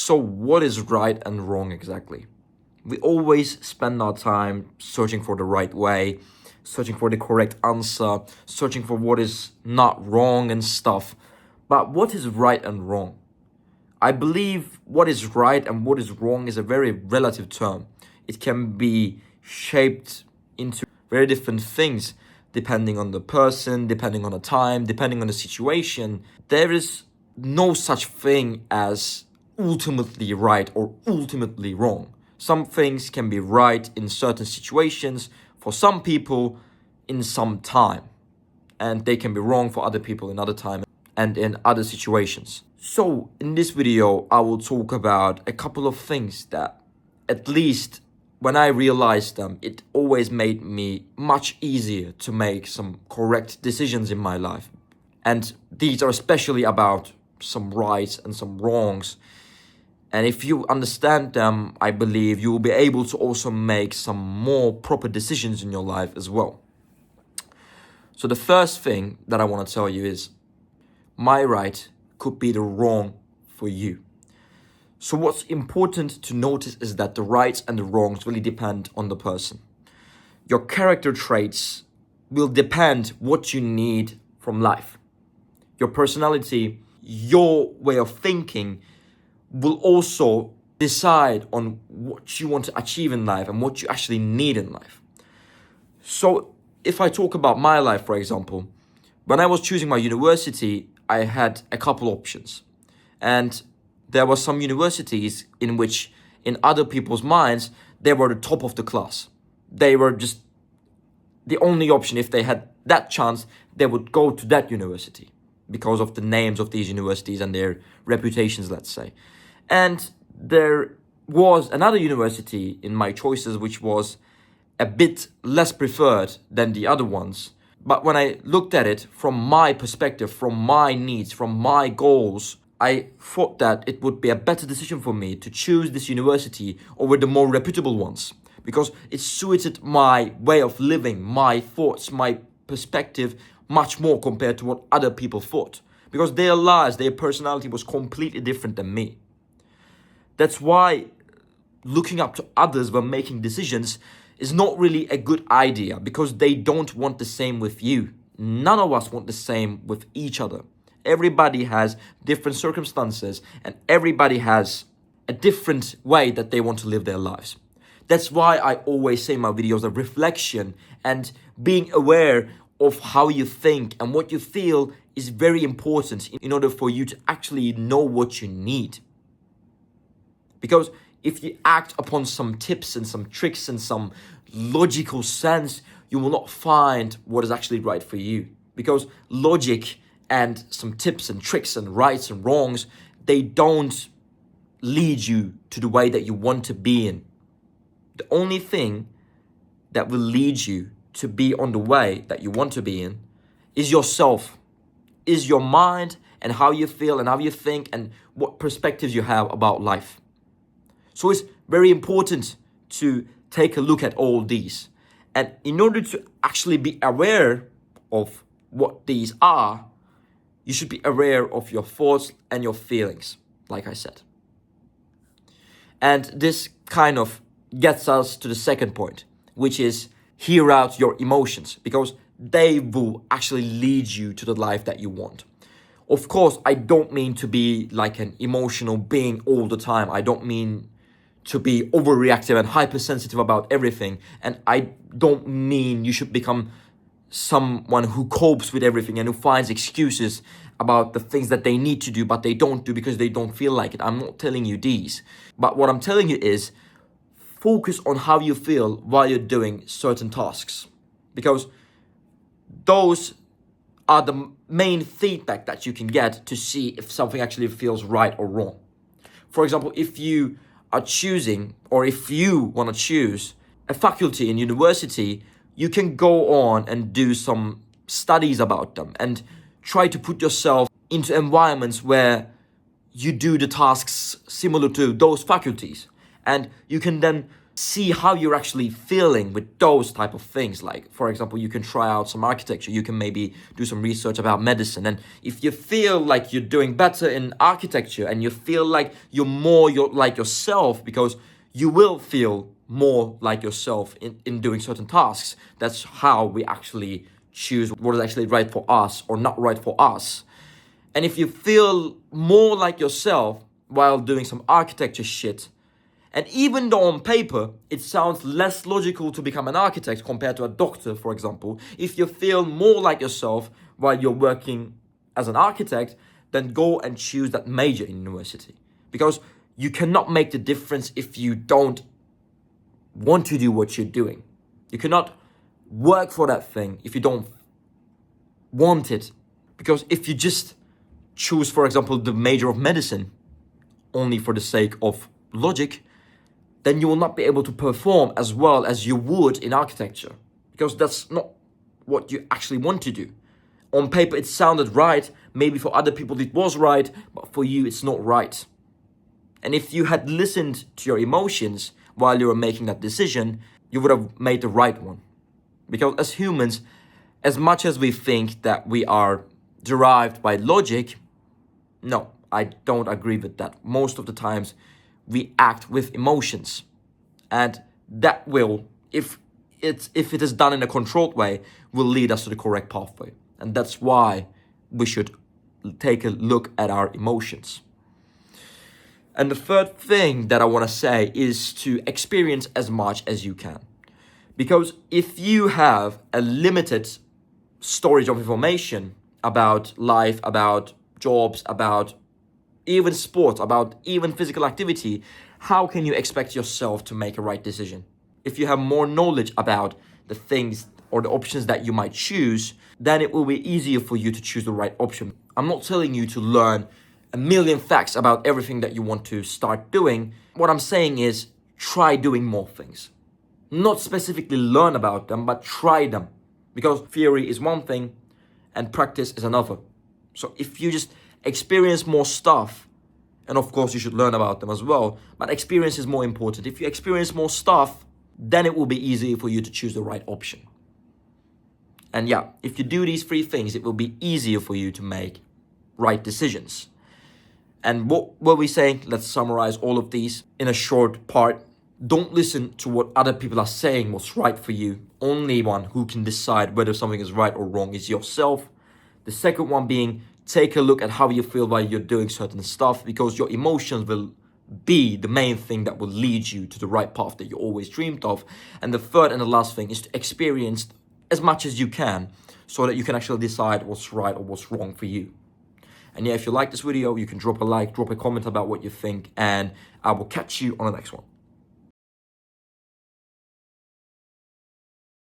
So what is right and wrong exactly? We always spend our time searching for the right way, searching for the correct answer, searching for what is not wrong and stuff. But what is right and wrong? I believe what is right and what is wrong is a very relative term. It can be shaped into very different things depending on the person, depending on the time, depending on the situation. There is no such thing as ultimately right or ultimately wrong. Some things can be right in certain situations for some people in some time, and they can be wrong for other people in other time and in other situations. So in this video, I will talk about a couple of things that, at least when I realized them, it always made me much easier to make some correct decisions in my life. And these are especially about some rights and some wrongs. And if you understand them, I believe you will be able to also make some more proper decisions in your life as well. So the first thing that I want to tell you is, my right could be the wrong for you. So what's important to notice is that the rights and the wrongs really depend on the person. Your character traits will depend what you need from life. Your personality, your way of thinking will also decide on what you want to achieve in life and what you actually need in life. So if I talk about my life, for example, when I was choosing my university, I had a couple options. And there were some universities in which, in other people's minds, they were the top of the class. They were just the only option. If they had that chance, they would go to that university because of the names of these universities and their reputations, let's say. And there was another university in my choices which was a bit less preferred than the other ones. But when I looked at it from my perspective, from my needs, from my goals, I thought that it would be a better decision for me to choose this university over the more reputable ones, because it suited my way of living, my thoughts, my perspective much more compared to what other people thought, because their lives, their personality was completely different than me. That's why looking up to others when making decisions is not really a good idea, because they don't want the same with you. None of us want the same with each other. Everybody has different circumstances and everybody has a different way that they want to live their lives. That's why I always say in my videos that reflection and being aware of how you think and what you feel is very important in order for you to actually know what you need. Because if you act upon some tips and some tricks and some logical sense, you will not find what is actually right for you. Because logic and some tips and tricks and rights and wrongs, they don't lead you to the way that you want to be in. The only thing that will lead you to be on the way that you want to be in is yourself, is your mind and how you feel and how you think and what perspectives you have about life. So it's very important to take a look at all these. And in order to actually be aware of what these are, you should be aware of your thoughts and your feelings, like I said. And this kind of gets us to the second point, which is hear out your emotions, because they will actually lead you to the life that you want. Of course, I don't mean to be like an emotional being all the time. I don't mean to be overreactive and hypersensitive about everything. And I don't mean you should become someone who copes with everything and who finds excuses about the things that they need to do, but they don't do because they don't feel like it. I'm not telling you these. But what I'm telling you is focus on how you feel while you're doing certain tasks, because those are the main feedback that you can get to see if something actually feels right or wrong. For example, if you are choosing, or if you want to choose a faculty in university, you can go on and do some studies about them and try to put yourself into environments where you do the tasks similar to those faculties. And you can then see how you're actually feeling with those type of things. Like, for example, you can try out some architecture, you can maybe do some research about medicine, and if you feel like you're doing better in architecture and you feel like you're like yourself, because you will feel more like yourself in doing certain tasks. That's how we actually choose what is actually right for us or not right for us. And if you feel more like yourself while doing some architecture shit, and even though on paper it sounds less logical to become an architect compared to a doctor, for example, if you feel more like yourself while you're working as an architect, then go and choose that major in university. Because you cannot make the difference if you don't want to do what you're doing. You cannot work for that thing if you don't want it. Because if you just choose, for example, the major of medicine only for the sake of logic, then you will not be able to perform as well as you would in architecture, because that's not what you actually want to do. On paper it sounded right, maybe for other people it was right, but for you it's not right. And if you had listened to your emotions while you were making that decision, you would have made the right one. Because as humans, as much as we think that we are derived by logic, no, I don't agree with that. Most of the times we act with emotions, and that will, if it is done in a controlled way, will lead us to the correct pathway. And that's why we should take a look at our emotions. And the third thing that I want to say is to experience as much as you can. Because if you have a limited storage of information about life, about jobs, about even sports, about even physical activity, how can you expect yourself to make a right decision? If you have more knowledge about the things or the options that you might choose, then it will be easier for you to choose the right option. I'm not telling you to learn a million facts about everything that you want to start doing. What I'm saying is try doing more things. Not specifically learn about them, but try them. Because theory is one thing and practice is another. So if you just experience more stuff, and of course you should learn about them as well, but experience is more important. If you experience more stuff, then it will be easier for you to choose the right option. And yeah, if you do these three things, it will be easier for you to make right decisions. And what were we saying? Let's summarize all of these in a short part. Don't listen to what other people are saying what's right for you. Only one who can decide whether something is right or wrong is yourself. The second one being, take a look at how you feel while you're doing certain stuff, because your emotions will be the main thing that will lead you to the right path that you always dreamed of. And the third and the last thing is to experience as much as you can so that you can actually decide what's right or what's wrong for you. And yeah, if you like this video, you can drop a like, drop a comment about what you think, and I will catch you on the next one.